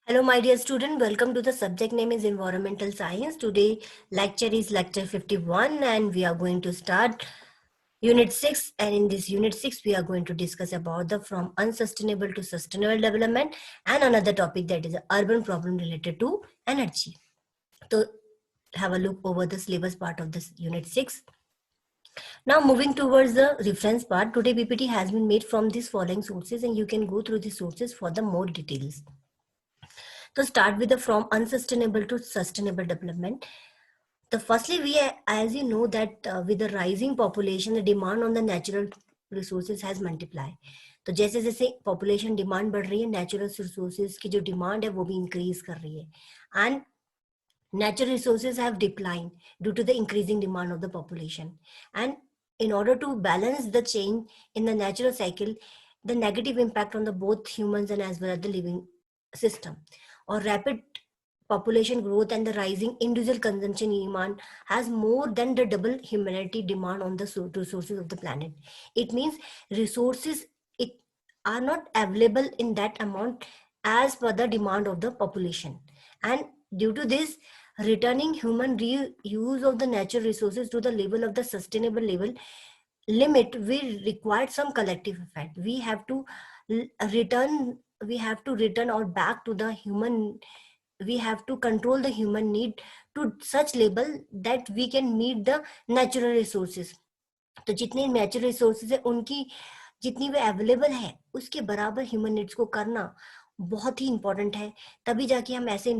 Hello, my dear student. Welcome to the subject name is Environmental Science. Today lecture is lecture 51 and we are going to start unit 6, and in this unit 6 we are going to discuss about the from unsustainable to sustainable development and another topic that is a urban problem related to energy. So have a look over the syllabus part of this unit 6. Now moving towards the reference part, today PPT has been made from these following sources and you can go through the sources for the more details. To start with the from unsustainable to sustainable development. The firstly, we as you know that with the rising population, the demand on the natural resources has multiplied. तो जैसे जैसे population demand बढ़ रही है, natural resources की जो demand है वो भी इंक्रीज कर रही है and natural resources have declined due to the increasing demand of the population. And in order to balance the change in the natural cycle, the negative impact on the both humans and as well as the living system, or rapid population growth and the rising individual consumption demand has more than the double humanity demand on the resources of the planet. It means resources it are not available in that amount as per the demand of the population, and due to this, returning human reuse of the natural resources to the level of the sustainable level limit will require some collective effect. We have to return or back to the human. We have to control the human need to such level that we can meet the natural resources. तो जितने natural resources है उनकी जितनी वे available है उसके बराबर human needs को करना बहुत ही इंपॉर्टेंट है. तभी जाके हम ऐसे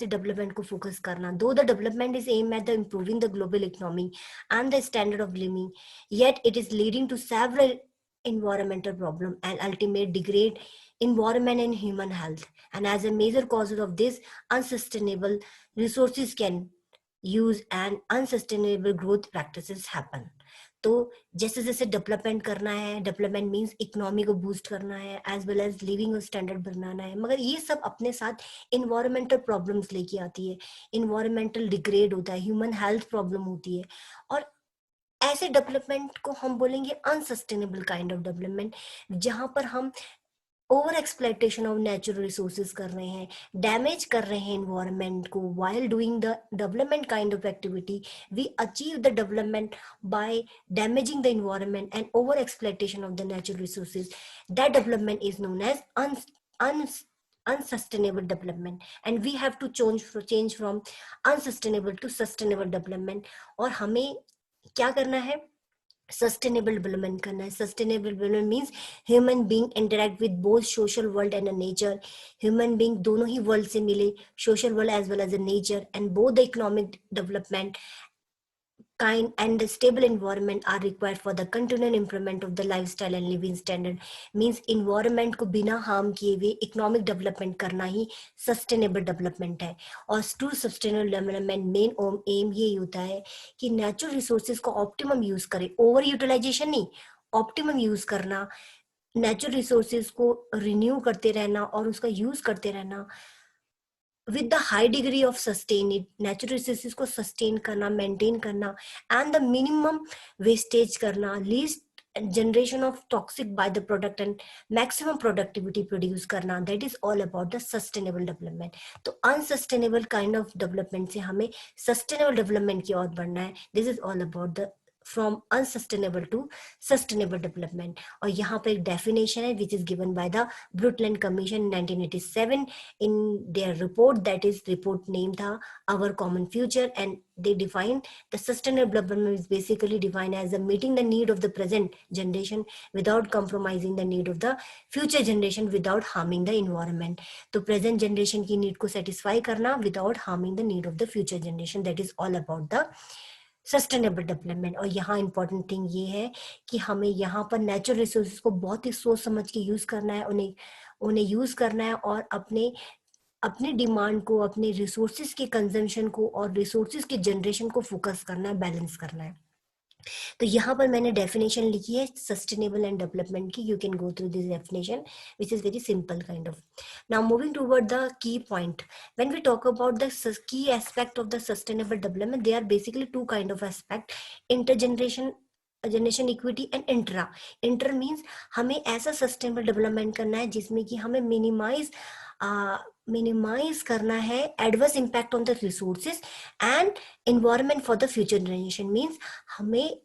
डेवलपमेंट को फोकस करना. Though the development is aim at the improving the global economy and the standard of living, yet it is leading to several environmental problem and ultimate degrade environment and human health. And as a major cause of this, unsustainable resources can use and unsustainable growth practices happen. तो जैसे जैसे development करना है, development means economy को boost करना है as well as living standard बनाना है, मगर ये सब अपने साथ इन्वायरमेंटल प्रॉब्लम्स लेके आती है. इन्वायरमेंटल डिग्रेड होता है, ह्यूमन हेल्थ प्रॉब्लम होती है, और ऐसे डेवलपमेंट को हम बोलेंगे अनसस्टेनेबल काइंड ऑफ डेवलपमेंट, जहां पर हम over exploitation of natural resources कर रहे हैं, डैमेज कर रहे हैं एनवायरनमेंट को while doing the development kind of activity. We achieve the development by damaging the environment and over exploitation of the natural resources. That development is known as unsustainable development, and we have to change from unsustainable to sustainable development. और हमें क्या करना है? Sustainable development करना है. Sustainable development means human being interact with both social world and nature. Human being दोनों ही world से मिले, social world as well as nature, and both the economic development kind and the stable environment are required for the continual improvement of the lifestyle and living standard. Means environment को बिना harm किए हुए economic development करना ही sustainable development है. और to sustainable development main aim ये होता है कि natural resources को optimum use करें, over utilization नहीं, optimum use करना, natural resources को renew करते रहना और उसका use करते रहना with the high degree of sustain it, natural resources को sustain करना, maintain करना, and the minimum wastage करना, least generation of toxic by the product and maximum productivity produce करना. That is all about the sustainable development. तो unsustainable kind of development से हमें sustainable development की ओर बढ़ना है. This is all about the from unsustainable to sustainable development. और यहाँ पर एक definition है which is given by the Brundtland Commission in 1987 in their report, that is report name था Our Common Future, and they define the sustainable development is basically defined as the meeting the need of the present generation without compromising the need of the future generation without harming the environment. तो present generation की need को satisfy करना without harming the need of the future generation. That is all about the sustainable development. और यहाँ important thing ये है कि हमें यहाँ पर नेचुरल रिसोर्सेज को बहुत ही सोच समझ के यूज करना है, उन्हें यूज करना है और अपने डिमांड को, अपने रिसोर्सेज के कंजम्पशन को और रिसोर्सेज के जनरेशन को फोकस करना है, बैलेंस करना है. तो यहाँ पर मैंने डेफिनेशन लिखी है सस्टेनेबल एंड डेवलपमेंट की. You can go through this definition which is very simple kind of. Now moving toward the key point, when we talk about the key aspect of the sustainable development, they are basically two kind of aspect, intergeneration generation equity and inter means हमें ऐसा sustainable development करना है जिसमें कि हमें minimise minimise करना है adverse impact on the resources and environment for the future generation. Means हमें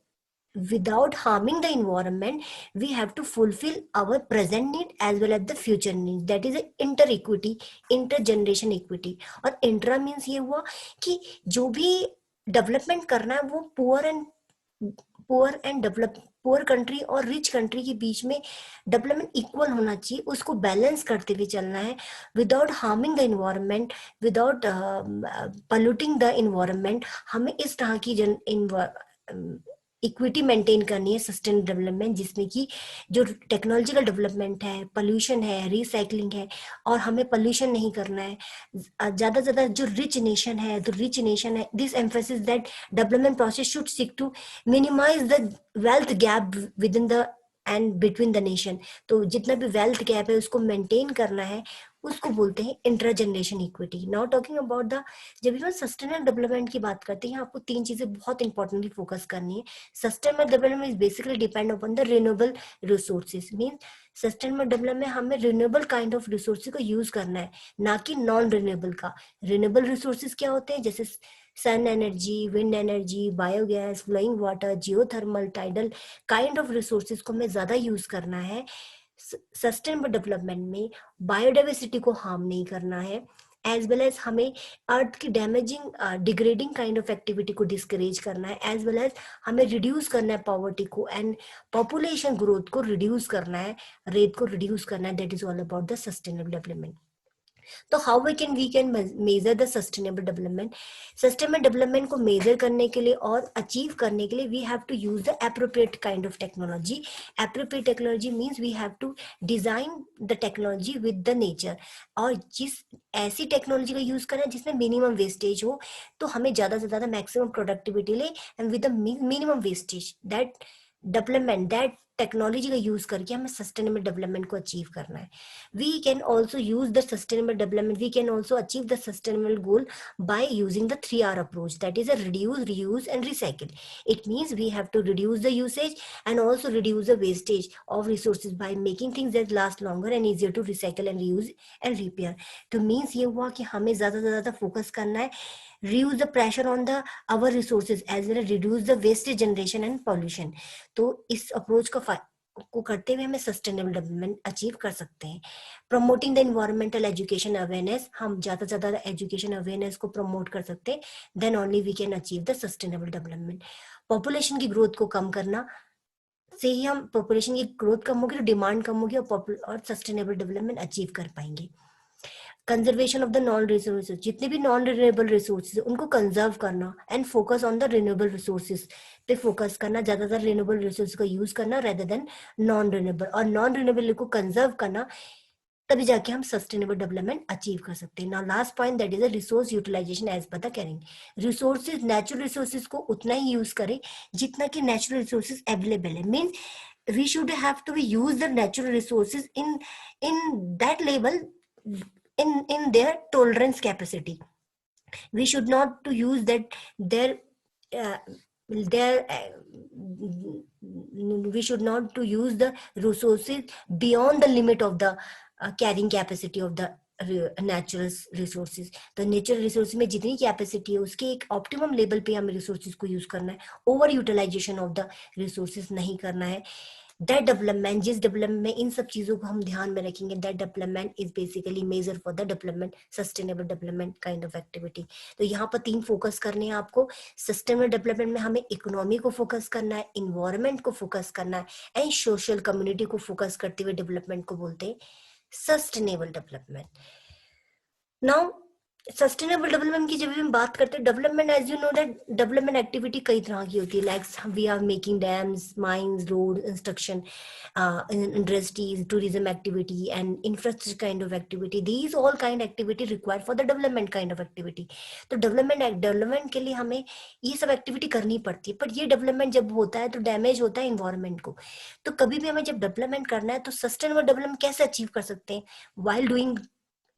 without harming the environment we have to fulfill our present need as well as the future needs, that is a inter equity, intergeneration equity। और intra means ये हुआ कि जो भी development करना है वो poor and develop poor country और रिच कंट्री के बीच में डेवलपमेंट इक्वल होना चाहिए, उसको बैलेंस करते हुए चलना है without harming the environment, without polluting the environment. हमें इस तरह की इक्विटी मेंटेन करनी है सस्टेन डेवलपमेंट, जिसमें कि जो टेक्नोलॉजिकल डेवलपमेंट है, पोल्यूशन है, रिसाइकलिंग है, और हमें पोल्यूशन नहीं करना है। ज्यादा से ज्यादा जो रिच नेशन है this emphasis that development process should seek to minimize the wealth gap within the and between the nation. तो जितना भी वेल्थ गैप है उसको मेंटेन करना है, उसको बोलते हैं inter generation equity. Now talking about the, जब भी हम सस्टेनेबल डेवलपमेंट की बात करते हैं आपको तीन चीजें बहुत इंपॉर्टेंटली फोकस करनी है। Sustainable development is basically depend upon the renewable resources. Mean sustainable development में हमें रिन्यूएबल काइंड ऑफ रिसोर्सेज को यूज करना है, ना कि नॉन रिन्यूएबल का। रिन्यूएबल रिसोर्सेज क्या होते हैं, जैसे sun energy, wind energy, biogas, flowing water, geothermal, tidal kind of resources को हमें ज्यादा यूज करना है। सस्टेनेबल डेवलपमेंट में बायोडाइवर्सिटी को हार्म नहीं करना है, एज वेल एज हमें अर्थ की damaging degrading kind of activity को डिस्करेज करना है, एज वेल एज हमें रिड्यूस करना है पॉवर्टी को एंड पॉपुलेशन ग्रोथ को रिड्यूस करना है, रेट को रिड्यूस करना है। That is all about the sustainable development. तो how we can measure the sustainable development. Sustainable development को मेजर करने के लिए और अचीव करने के लिए we have to use the appropriate kind of technology. Appropriate technology means we have to design the technology with the nature, और जिस ऐसी टेक्नोलॉजी का यूज करना है जिसमें मिनिमम वेस्टेज हो, तो हमें ज्यादा से ज्यादा मैक्सिमम प्रोडक्टिविटी ले and with the minimum wastage. That technology का यूज करके हमें सस्टेनेबल डेवलपमेंट को अचीव करना है। we can also use the sustainable development, we can also achieve the sustainable goal by using the 3R approach, that is a reduce, reuse and recycle. It means we have to reduce the usage and also reduce the wastage of resources by making things that last longer and easier to recycle and reuse and repair. तो means ये हुआ कि हमें ज्यादा से ज्यादा focus करना है reduce the pressure on the our resources as well as reduce the wastage generation and pollution। तो इस अप्रोच को करते हुए हमें सस्टेनेबल डेवलपमेंट अचीव कर सकते हैं। Promoting the environmental education awareness, हम ज्यादा से ज्यादा एजुकेशन अवेयरनेस को प्रमोट कर सकते हैं, then only we can achieve the sustainable development. Population की ग्रोथ को कम करना से ही हम, पॉपुलेशन की ग्रोथ कम होगी तो डिमांड कम होगी और सस्टेनेबल डेवलपमेंट अचीव कर पाएंगे। Conservation of the non resources, जितने भी नॉन रिन्यूएबल रिसोर्सेज उनको कंजर्व करना and focus on the renewable resources पे फोकस करना, ज्यादातर रिन्यूएबल रिसोर्स का यूज करना रेदर देन नॉन रिन्यूएबल, और नॉन रिन्यूएबल को कंजर्व करना, तभी जाके हम सस्टेनेबल डेवलपमेंट अचीव कर सकते हैं। Now last point that is the resource utilization as per the carrying. Resources, natural resources को उतना ही यूज करें जितना कि नेचुरल रिसोर्सेज अवेलेबल है। Means we should have to use the natural resources in that level, in their tolerance capacity. We should not to use that we should not to use the resources beyond the limit of the carrying capacity of the natural resources. तो natural resource में जितनी capacity है उसके एक optimum level पे हमें resources को use करना है, over utilization of the resources नहीं करना है। दैट डेवलपमेंट, जिस डेवलपमेंट में इन सब चीजों को हम ध्यान में रखेंगे, that development is basically major for the development, sustainable development kind of activity. तो यहाँ पर 3 फोकस करने हैं आपको। सस्टेनेबल डेवलपमेंट में हमें इकोनॉमी को फोकस करना है, इन्वायरमेंट को फोकस करना है एंड सोशल कम्युनिटी को फोकस करते हुए डेवलपमेंट को बोलते हैं sustainable development. Now sustainable development की जब हम बात करते हैं, development as you know that development activity कई तरह की होती है, like we are making dams, mines, road, instruction, industries, tourism activity and infrastructure kind of activity. These all kind activity required for the development kind of activity. तो development के लिए हमें ये सब एक्टिविटी करनी पड़ती है, पर ये डेवलपमेंट जब होता है तो डैमेज होता है इन्वायरमेंट को। तो कभी भी हमें जब डेवलपमेंट करना है तो सस्टेनेबल डेवलपमेंट कैसे अचीव कर सकते हैं,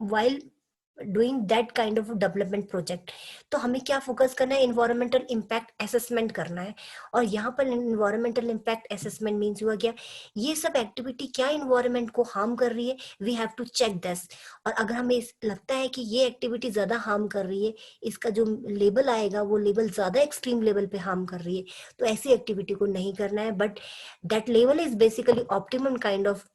while doing that kind of development project. तो हमें क्या फोकस करना है, इन्वायरमेंटल इम्पैक्ट असेसमेंट करना है। और यहाँ पर इन्वायरमेंटल इम्पैक्ट असेसमेंट मीन्स हुआ क्या, ये सब एक्टिविटी क्या इन्वायरमेंट को हार्म कर रही है, we have to check this. और अगर हमें लगता है कि ये एक्टिविटी ज्यादा हार्म कर रही है, इसका जो लेबल आएगा वो लेबल ज्यादा एक्सट्रीम लेवल पे हार्म कर रही है, तो ऐसी एक्टिविटी को नहीं करना है। But that level is basically optimum kind of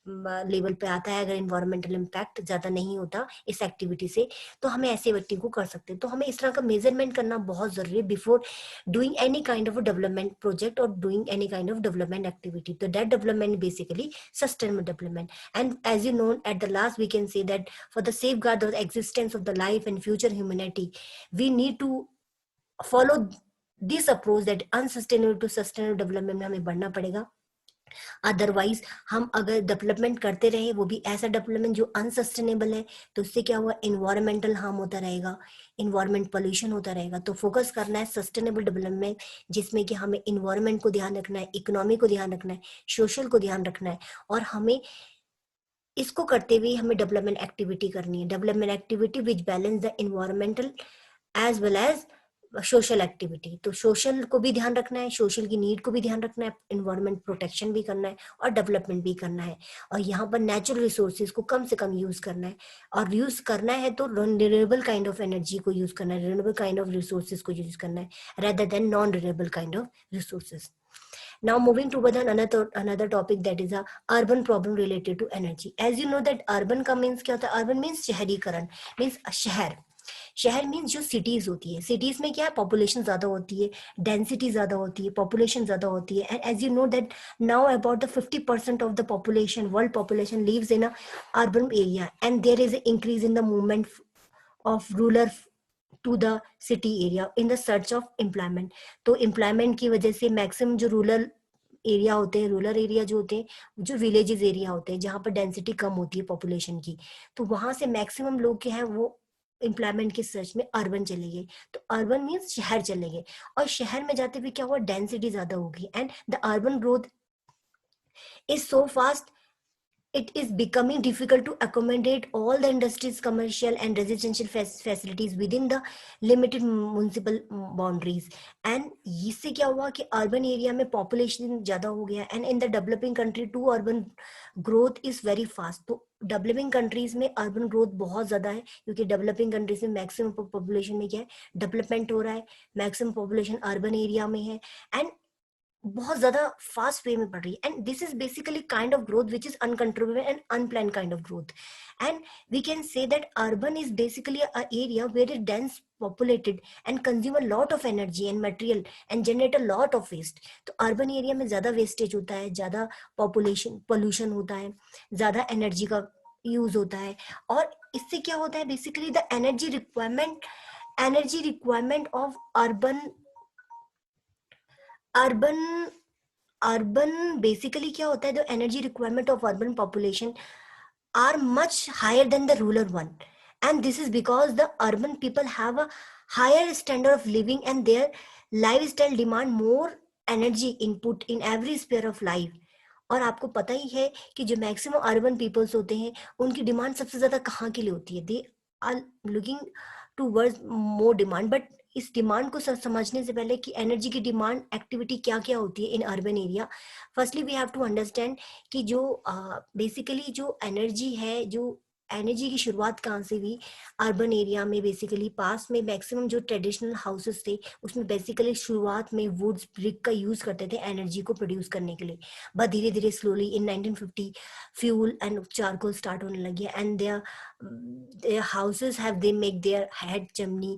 level पे आता है। अगर इन्वायरमेंटल इम्पैक्ट ज्यादा नहीं होता इस एक्टिविटी से, तो हमें ऐसी एक्टिविटी को कर सकते हैं। तो हमें इस तरह का मेजरमेंट करना बहुत जरूरी है before doing any kind of development project और doing any kind of development activity. तो that development basically sustainable development. And as you know, at the last we can say that for the safeguard of the existence of the life and future humanity, we need to follow this approach that unsustainable to sustainable development में हमें बढ़ना पड़ेगा। Otherwise हम अगर development करते रहे, वो भी ऐसा डेवलपमेंट जो अनसस्टेनेबल है, तो उससे क्या हुआ, इन्वायरमेंटल हार्म होता रहेगा, इन्वायरमेंट पोल्यूशन होता रहेगा। तो फोकस करना है सस्टेनेबल डेवलपमेंट, जिसमें कि हमें इन्वायरमेंट को ध्यान रखना है, इकोनॉमी को ध्यान रखना है, सोशल को ध्यान रखना है। और हमें इसको करते हुए हमें डेवलपमेंट एक्टिविटी करनी है, development activity which balance the environmental as well as social activity. तो सोशल को भी ध्यान रखना है, सोशल की नीड को भी ध्यान रखना है, इन्वायरमेंट प्रोटेक्शन भी करना है और डेवलपमेंट भी करना है। और यहाँ पर नेचुरल रिसोर्सेज को कम से कम यूज करना है, और यूज करना है तो रिन्यूएबल काइंड ऑफ एनर्जी को यूज करना है, रिन्यूएबल काइंड ऑफ रिसोर्सेज को यूज करना है, rather than non renewable kind of resources. Now moving to another topic, that is a urban problem related to energy. As you know that urban का means क्या होता है, urban means शहरीकरण, means शहर। शहर मीन्स जो सिटीज होती है, सिटीज में क्या है, पॉपुलेशन ज्यादा होती है, डेंसिटी ज्यादा होती है, पॉपुलेशन ज्यादा होती है। And as you know that now about the 50% of the population, world population lives in a urban area, and there is increase in the movement of rural to the city area in the search of employment. तो employment की वजह से maximum जो rural area होते हैं, rural area जो होते हैं, जो विलेजेस एरिया होते हैं जहाँ पर डेंसिटी कम होती है पॉपुलेशन की, तो वहां से मैक्सिमम लोग क्या है वो एम्प्लॉयमेंट के सर्च में अर्बन चले गए। तो अर्बन मीन्स शहर चले गए, और शहर में जाते हुए क्या हुआ, डेंसिटी ज्यादा होगी, and the urban growth is so fast, it is becoming difficult to accommodate all the industries, commercial and residential facilities within the limited municipal boundaries. And इससे क्या हुआ कि अर्बन एरिया में पॉपुलेशन ज्यादा हो गया, and in the developing country to urban growth is very fast. तो developing countries में अर्बन ग्रोथ बहुत ज्यादा है, क्योंकि डेवलपिंग कंट्रीज में मैक्सिमम पॉपुलेशन में क्या है, डेवलपमेंट हो रहा है, मैक्सिमम पॉपुलेशन अर्बन एरिया में है, एंड बहुत ज्यादा फास्ट वे में बढ़ रही है। And this is basically kind of growth which is uncontrollable and unplanned kind of growth. And we can say that urban is basically a area where it dense populated and consume a lot of energy and material and generate a lot of waste. तो urban area में ज्यादा wastage होता है, ज्यादा population pollution होता है, ज्यादा energy का यूज होता है। और इससे क्या होता है, basically the energy requirement of urban urban basically क्या होता है, the energy requirement of urban population are much higher than the rural one, and this is because the urban people have a higher standard of living and their lifestyle demand more energy input in every sphere of life. और आपको पता ही है कि जो maximum urban peoples होते हैं, उनकी demand सबसे ज्यादा कहाँ के लिए होती है, they are looking towards more demand. But इस डिमांड को समझने से पहले कि एनर्जी की डिमांड एक्टिविटी क्या क्या होती है in urban area, firstly we have to understand कि जो बेसिकली जो एनर्जी है, जो एनर्जी की शुरुआत कहाँ से हुई, अर्बन एरिया में बेसिकली पास में मैक्सिमम जो ट्रेडिशनल हाउसेस थे, उसमें बेसिकली शुरुआत में वुड्स ब्रिक का यूज करते थे एनर्जी को प्रोड्यूस करने के लिए। बट धीरे धीरे slowly in 1950 fuel and charcoal start होने लगी, and their houses have they make their head chimney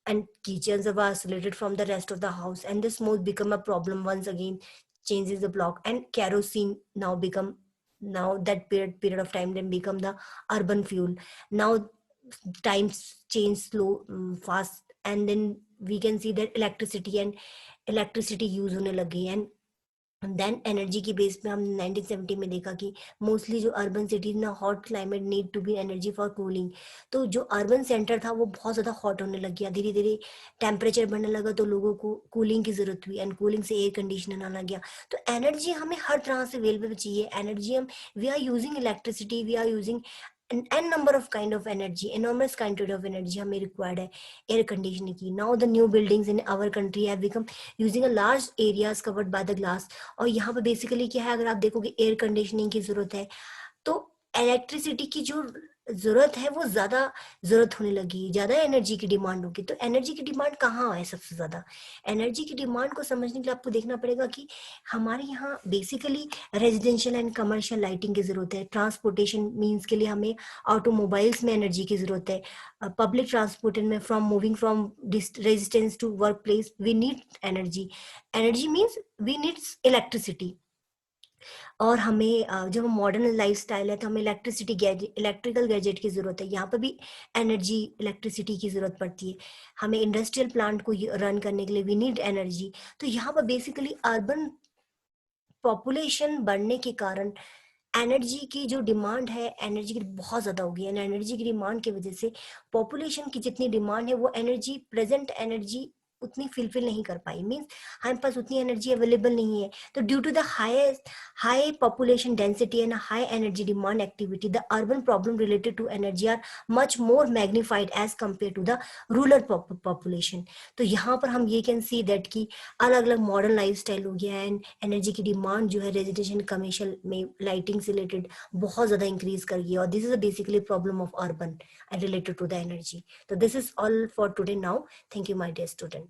and kitchens are isolated from the rest of the house, and the smoke become a problem once again, changes the block, and kerosene now become, now that period of time then become the urban fuel. Now times change slow, fast, and then we can see that electricity use होने लगी। And then energy की base पे हम 1970 में देखा कि mostly जो urban cities ना hot climate need to be energy for cooling. तो जो अर्बन सेंटर था वो बहुत ज्यादा हॉट होने लग गया, धीरे धीरे टेम्परेचर बढ़ने लगा, तो लोगों को कूलिंग की जरूरत हुई, एंड कूलिंग से एयर कंडीशनर आना गया। तो एनर्जी हमें हर तरह से अवेलेबल चाहिए, एनर्जी हम we are using electricity, we are using n number of kind of energy, enormous kind of energy हमें required है air conditioning की. Now the new buildings in our country have become using a large areas covered by the glass. और यहाँ पे basically क्या है, अगर आप देखोगे air conditioning की जरूरत है, तो इलेक्ट्रिसिटी की जो जरूरत है वो ज्यादा जरूरत होने लगी, ज्यादा एनर्जी की डिमांड होगी. तो एनर्जी की डिमांड कहाँ है सबसे ज्यादा? एनर्जी की डिमांड को समझने के लिए आपको देखना पड़ेगा कि हमारे यहाँ basically residential and commercial lighting की जरूरत है. ट्रांसपोर्टेशन मीन्स के लिए हमें ऑटोमोबाइल्स में एनर्जी की जरूरत है. पब्लिक ट्रांसपोर्ट में from moving from residence to work place we need energy. Energy means we needs electricity. और हमें जब मॉडर्न लाइफस्टाइल है तो हमें इलेक्ट्रिकल गैजेट की जरूरत है. यहाँ पर भी एनर्जी, इलेक्ट्रिसिटी की जरूरत पड़ती है. हमें इंडस्ट्रियल प्लांट को रन करने के लिए वी नीड एनर्जी. तो यहाँ पर बेसिकली अर्बन पॉपुलेशन बढ़ने के कारण एनर्जी की जो डिमांड है, एनर्जी की बहुत ज्यादा हो गई है. एनर्जी की डिमांड की वजह से पॉपुलेशन की जितनी डिमांड है वो एनर्जी, प्रेजेंट एनर्जी उतनी फिलफिल नहीं कर पाई. मीन्स हमारे पास उतनी एनर्जी अवेलेबल नहीं है. तो due to the high population density and high energy demand activity, the urban problem related to energy are much more magnified as compare to the rural population. तो यहाँ पर हम ये कैन सी दैट कि अलग अलग मॉडर्न लाइफस्टाइल हो गया है एंड एनर्जी की डिमांड जो है रेजिडेंशियल कमर्शियल में लाइटिंग से रिलेटेड बहुत ज्यादा इंक्रीज कर गई. और this is basically problem of urban and related to the energy. तो this is all for today now. Thank you my dear student.